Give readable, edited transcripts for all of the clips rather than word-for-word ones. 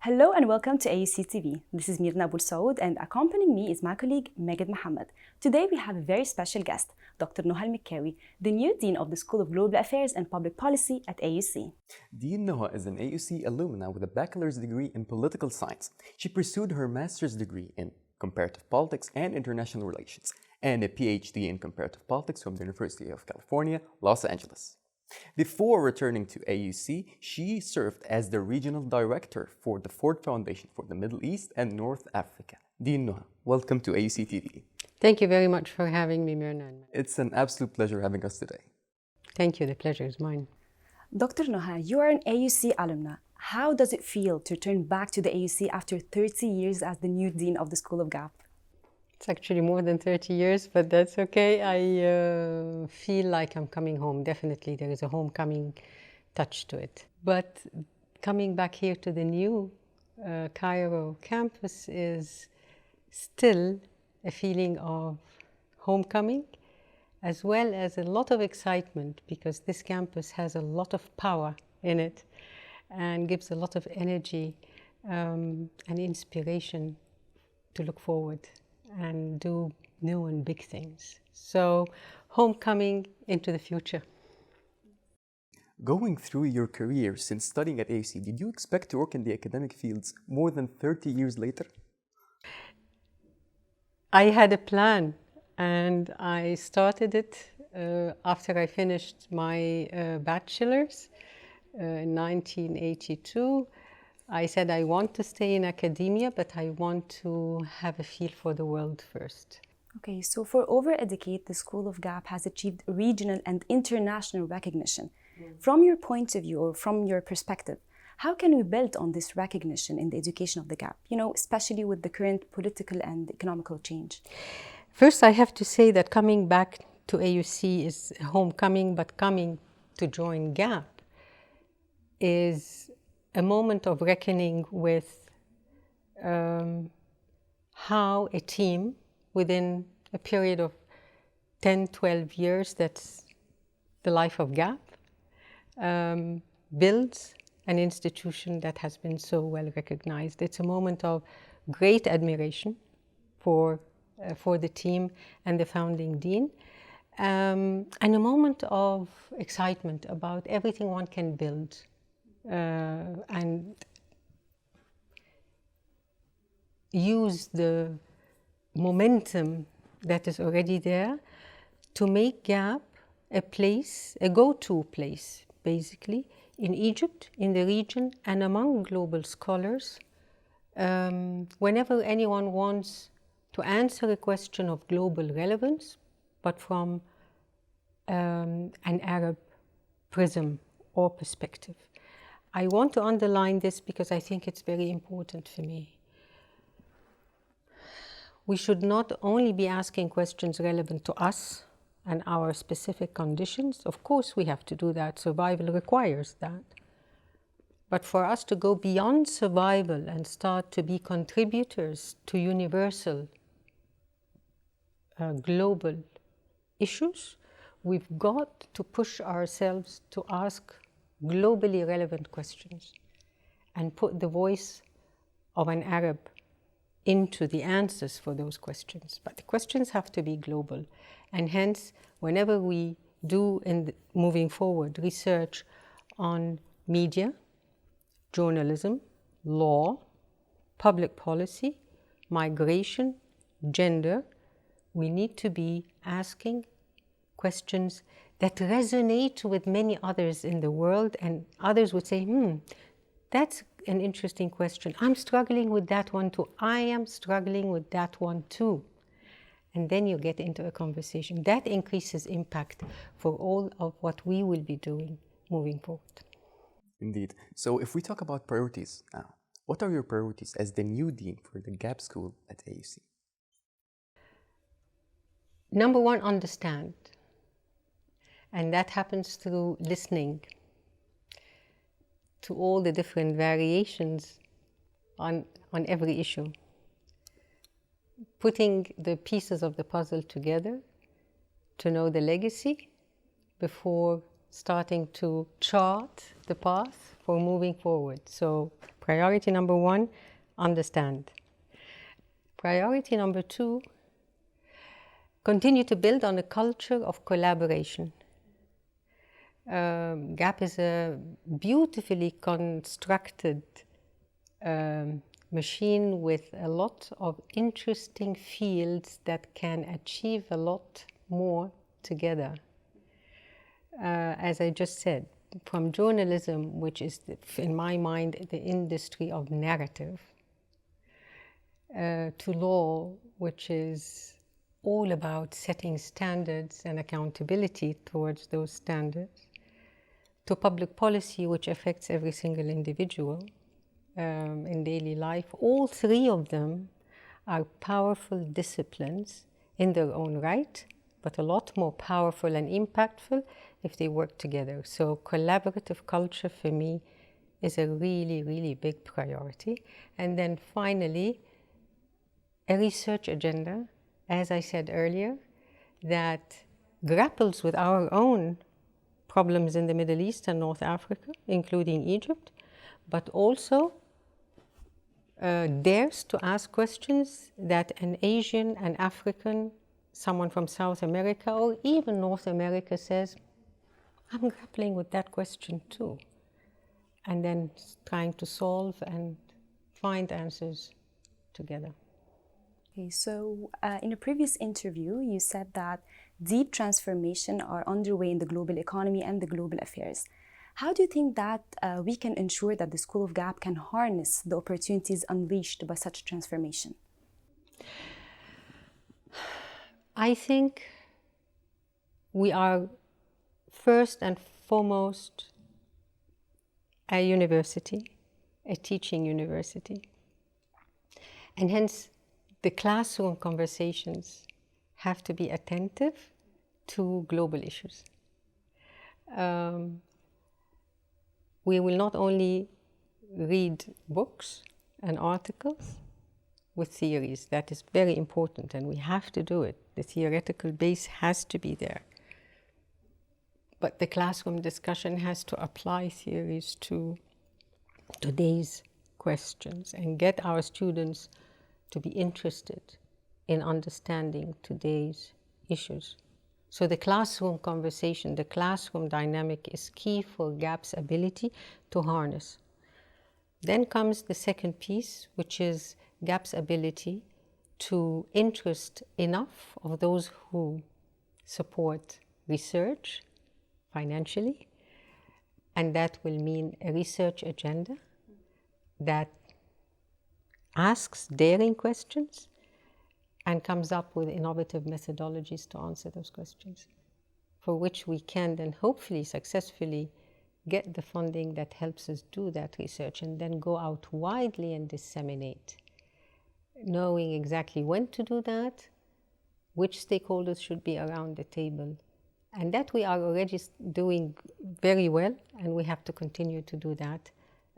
Hello and welcome to AUCTV. This is Mirna Elseoud and accompanying me is my colleague Mohammed. Today we have a very special guest, Dr.Noha El-Mikawy, the new Dean of the School of Global Affairs and Public Policy at AUC. Dean Noha is an AUC alumna with a bachelor's degree in political science. She pursued her master's degree in comparative politics and international relations and a PhD in comparative politics from the University of California, Los Angeles. Before returning to AUC, she served as the regional director for the Ford Foundation for the Middle East and North Africa. Dean Noha, welcome to AUC TV. Thank you very much for having me, Mirna. It's an absolute pleasure having us today. Thank you, the pleasure is mine. Dr. Noha, you are an AUC alumna. How does it feel to return back to the AUC after 30 years as the new Dean of the School of GAP? It's actually more than 30 years, but that's okay. I feel like I'm coming home. Definitely, there is a homecoming touch to it. But coming back here to the new Cairo campus is still a feeling of homecoming, as well as a lot of excitement, because this campus has a lot of power in it and gives a lot of energy and inspiration to look forward and do new and big things. So, homecoming into the future. Going through your career since studying at AUC, did you expect to work in the academic fields more than 30 years later? I had a plan, and I started it after I finished my bachelor's in 1982. I said I want to stay in academia, but I want to have a feel for the world first. Okay, so for over a decade, the School of GAP has achieved regional and international recognition. From your point of view or from your perspective, how can we build on this recognition in the education of the GAP, especially with the current political and economical change? First, I have to say that coming back to AUC is homecoming, but coming to join GAP is a moment of reckoning with how a team within a period of 10, 12 years, that's the life of GAP, builds an institution that has been so well recognized. It's a moment of great admiration for the team and the founding dean, and a moment of excitement about everything one can build and use the momentum that is already there to make GAP a place, a go-to place, basically, in Egypt, in the region, and among global scholars. Whenever anyone wants to answer a question of global relevance, but from an Arab prism or perspective. I want to underline this because I think it's very important for me. We should not only be asking questions relevant to us and our specific conditions. Of course, we have to do that. Survival requires that. But for us to go beyond survival and start to be contributors to universal global issues, we've got to push ourselves to ask globally relevant questions and put the voice of an Arab into the answers for those questions. But the questions have to be global. And hence, whenever we do, moving forward, research on media, journalism, law, public policy, migration, gender, we need to be asking questions that resonate with many others in the world, and others would say, that's an interesting question. I'm struggling with that one too. I am struggling with that one too. And then you get into a conversation. That increases impact for all of what we will be doing moving forward. Indeed. So if we talk about priorities now, what are your priorities as the new dean for the GAP School at AUC? Number one, understand. And that happens through listening to all the different variations on every issue. Putting the pieces of the puzzle together to know the legacy before starting to chart the path for moving forward. So priority number 1, understand. Priority number 2, continue to build on a culture of collaboration. GAP is a beautifully constructed machine with a lot of interesting fields that can achieve a lot more together. As I just said, from journalism, which is, in my mind, the industry of narrative, to law, which is all about setting standards and accountability towards those standards, to public policy, which affects every single individual in daily life. All three of them are powerful disciplines in their own right, but a lot more powerful and impactful if they work together. So collaborative culture for me is a really, really big priority. And then finally, a research agenda, as I said earlier, that grapples with our own problems in the Middle East and North Africa, including Egypt, but also dares to ask questions that an Asian, an African, someone from South America, or even North America says, I'm grappling with that question too. And then trying to solve and find answers together. Okay, so in a previous interview, you said that deep transformation are underway in the global economy and the global affairs. How do you think that we can ensure that the School of GAP can harness the opportunities unleashed by such transformation? I think we are first and foremost a university, a teaching university. And hence, the classroom conversations have to be attentive to global issues. We will not only read books and articles with theories. That is very important, and we have to do it. The theoretical base has to be there. But the classroom discussion has to apply theories to today's questions and get our students to be interested in understanding today's issues. So the classroom conversation, the classroom dynamic is key for GAP's ability to harness. Then comes the second piece, which is GAP's ability to interest enough of those who support research financially, and that will mean a research agenda that asks daring questions and comes up with innovative methodologies to answer those questions, for which we can then hopefully successfully get the funding that helps us do that research and then go out widely and disseminate, knowing exactly when to do that, which stakeholders should be around the table. And that we are already doing very well, and we have to continue to do that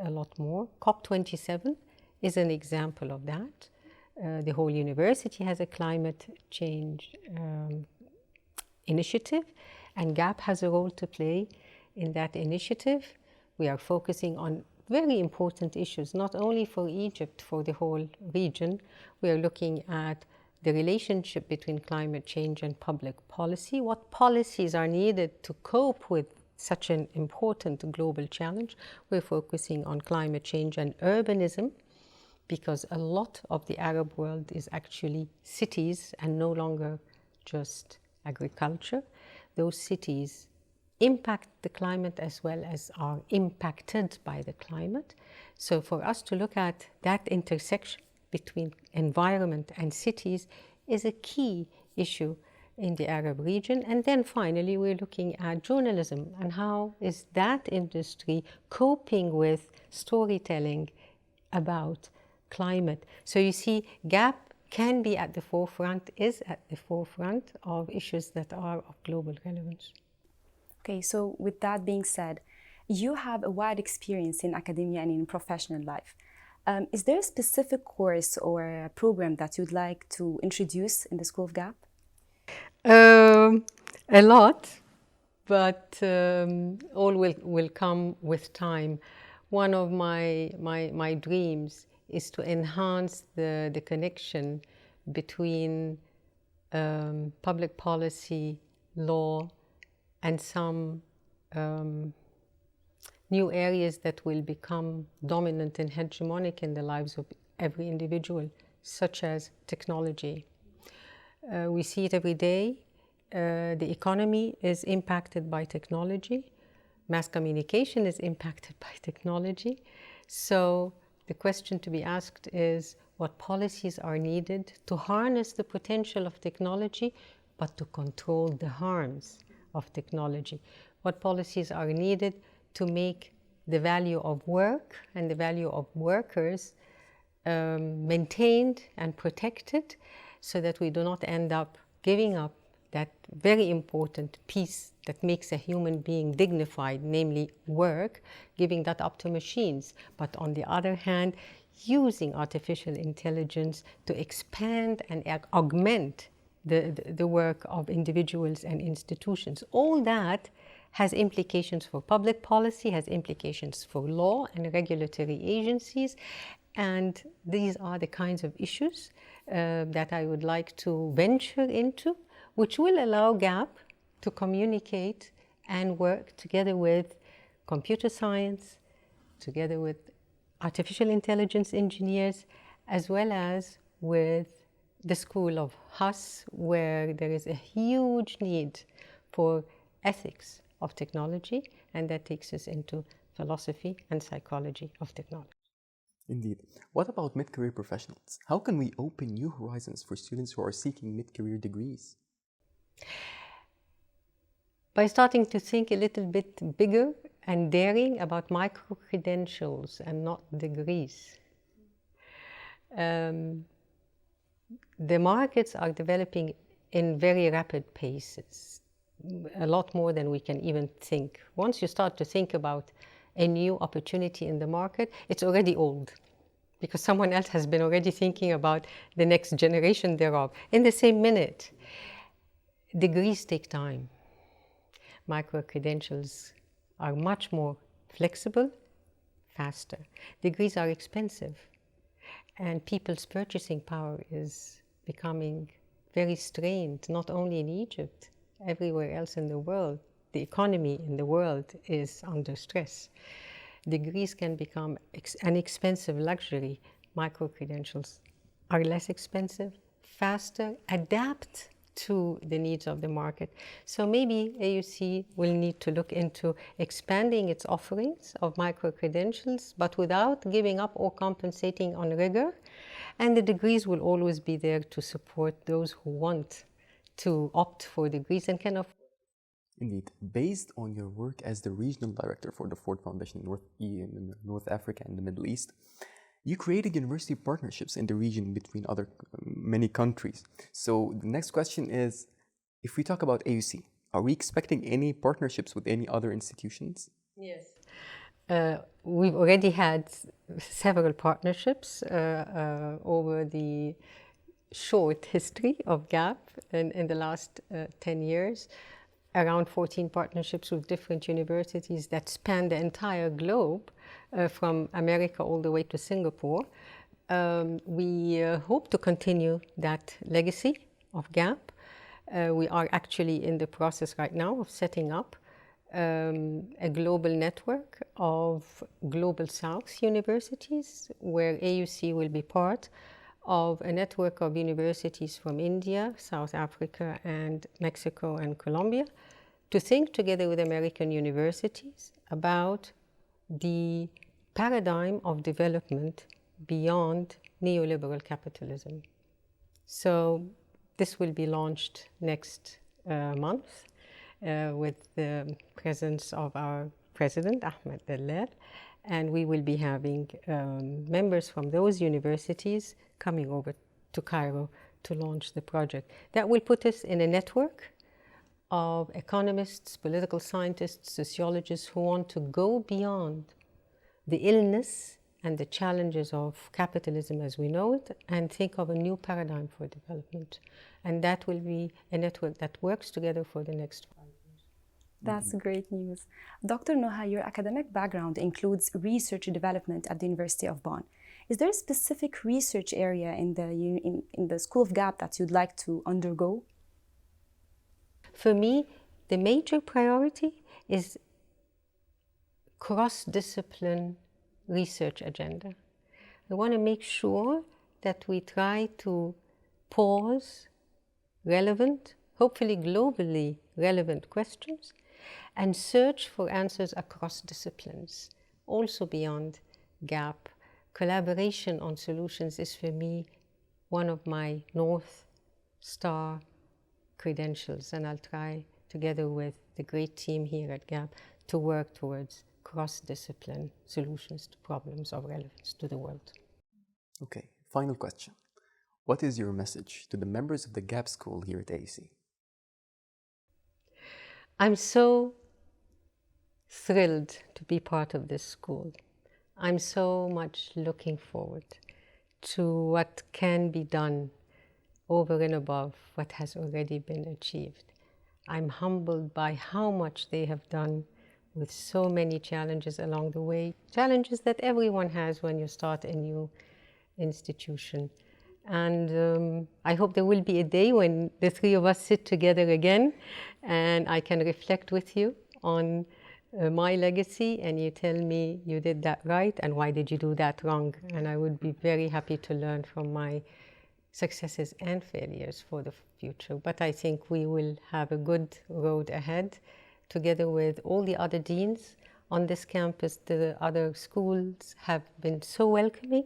a lot more. COP27 is an example of that. The whole university has a climate change initiative, and GAP has a role to play in that initiative. We are focusing on very important issues, not only for Egypt, for the whole region. We are looking at the relationship between climate change and public policy. What policies are needed to cope with such an important global challenge? We're focusing on climate change and urbanism, because a lot of the Arab world is actually cities and no longer just agriculture. Those cities impact the climate as well as are impacted by the climate. So for us to look at that intersection between environment and cities is a key issue in the Arab region. And then finally, we're looking at journalism and how is that industry coping with storytelling about climate. So you see, GAP can be at the forefront, is at the forefront of issues that are of global relevance. Okay, so with that being said, you have a wide experience in academia and in professional life. Is there a specific course or a program that you'd like to introduce in the School of GAP? A lot, but all will come with time. one of my dreams is to enhance the connection between public policy, law, and some new areas that will become dominant and hegemonic in the lives of every individual, such as technology. We see it every day. The economy is impacted by technology. Mass communication is impacted by technology. So the question to be asked is, what policies are needed to harness the potential of technology, but to control the harms of technology? What policies are needed to make the value of work and the value of workers maintained and protected, so that we do not end up giving up that very important piece that makes a human being dignified, namely work, giving that up to machines. But on the other hand, using artificial intelligence to expand and augment the work of individuals and institutions. All that has implications for public policy, has implications for law and regulatory agencies. And these are the kinds of issues that I would like to venture into, which will allow GAP to communicate and work together with computer science, together with artificial intelligence engineers, as well as with the School of HUS, where there is a huge need for ethics of technology, and that takes us into philosophy and psychology of technology. Indeed. What about mid-career professionals? How can we open new horizons for students who are seeking mid-career degrees? By starting to think a little bit bigger and daring about micro-credentials and not degrees. The markets are developing in very rapid paces, a lot more than we can even think. Once you start to think about a new opportunity in the market, it's already old, because someone else has been already thinking about the next generation thereof. In the same minute, degrees take time. Micro-credentials are much more flexible, faster. Degrees are expensive, and people's purchasing power is becoming very strained, not only in Egypt, everywhere else in the world. The economy in the world is under stress. Degrees can become an expensive luxury. Micro-credentials are less expensive, faster, adapt to the needs of the market. So maybe AUC will need to look into expanding its offerings of micro-credentials, but without giving up or compensating on rigor. And the degrees will always be there to support those who want to opt for degrees and can afford. Indeed. Based on your work as the regional director for the Ford Foundation in North Africa and the Middle East, you created university partnerships in the region between many countries. So the next question is, if we talk about AUC, are we expecting any partnerships with any other institutions? Yes. We've already had several partnerships over the short history of GAP in the last 10 years. Around 14 partnerships with different universities that span the entire globe, from America all the way to Singapore. We hope to continue that legacy of GAP. We are actually in the process right now of setting up a global network of Global South universities, where AUC will be part of a network of universities from India, South Africa, and Mexico and Colombia, to think together with American universities about the paradigm of development beyond neoliberal capitalism. So this will be launched next month with the presence of our president, Ahmed, and we will be having members from those universities coming over to Cairo to launch the project. That will put us in a network of economists, political scientists, sociologists who want to go beyond the illness and the challenges of capitalism as we know it, and think of a new paradigm for development. And that will be a network that works together for the next 5 years. That's great news. Dr. Noha, your academic background includes research development at the University of Bonn. Is there a specific research area in the School of GAP that you'd like to undergo? For me, the major priority is cross-discipline research agenda. I want to make sure that we try to pause relevant, hopefully globally relevant questions and search for answers across disciplines, also beyond GAP. Collaboration on solutions is for me one of my North Star credentials, and I'll try together with the great team here at GAP to work towards cross-discipline solutions to problems of relevance to the world. Okay, final question. What is your message to the members of the GAP School here at AUC? I'm so thrilled to be part of this school. I'm so much looking forward to what can be done over and above what has already been achieved. I'm humbled by how much they have done with so many challenges along the way, challenges that everyone has when you start a new institution. And I hope there will be a day when the three of us sit together again and I can reflect with you on my legacy and you tell me you did that right and why did you do that wrong. And I would be very happy to learn from my successes and failures for the future. But I think we will have a good road ahead together with all the other deans on this campus. The other schools have been so welcoming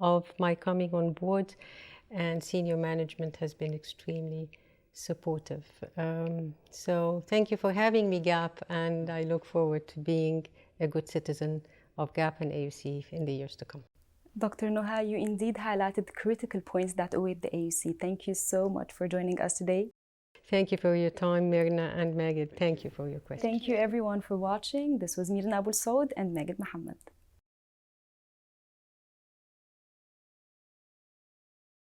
of my coming on board, and senior management has been extremely supportive. So thank you for having me, GAP, and I look forward to being a good citizen of GAP and AUC in the years to come. Dr. Noha, you indeed highlighted critical points that await the AUC. Thank you so much for joining us today. Thank you for your time, Mirna and Mohammed. Thank you for your questions. Thank you everyone for watching. This was Mirna Elseoud and Mohammed.